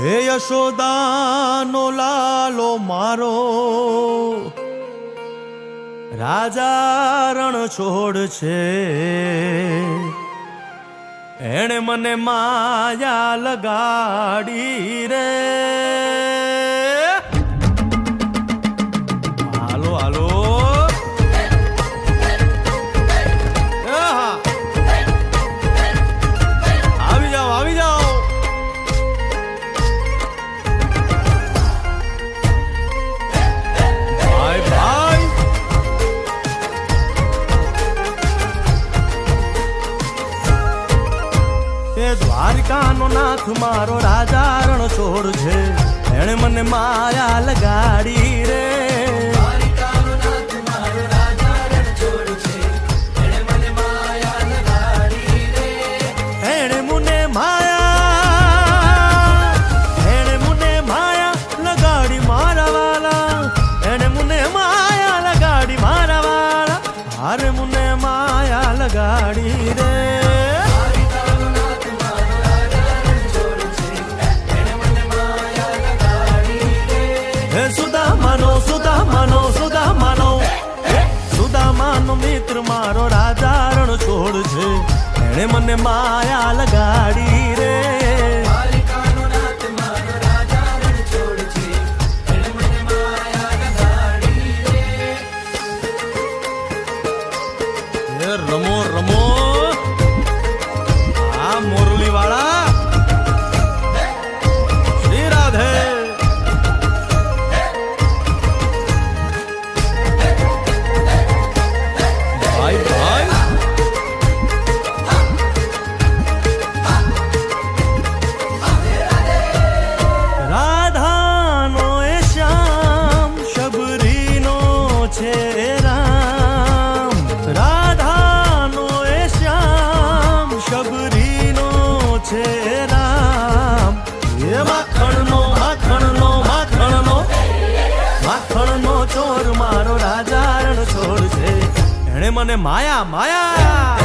હે યશોદાનો લાલો મારો, રાજા રણ છોડ છે. એણે મને માયા લગાડી રે. હાલો હાલો આવી જાઓ આવી જાઓ. ભાઈ ભાઈ એ દ્વારિકાનો નાથ મારો રાજા રણ છોડ છે. એણે મને માયા લગાડી રે. એણે મને માયા લગાડી મારા વાલા. એણે મને માયા લગાડી મારા વાલા. હારે મને માયા લગાડી રે. સુદામાનો મિત્ર મારો રાજા રણ છોડ છે. એણે મને માયા લગાડી રે. રમો રમો આ મોરલી વાળા. શ્રી રાધે. ભાઈ ભાઈ રાધાનો એ શ્યામ શબરીનો છે રામ. રાધાનો એ શ્યામ શબરીનો છે રામ. એ માખણનો ચોર મારો રાજા રણ છોડ છે. એણે મને માયા માયા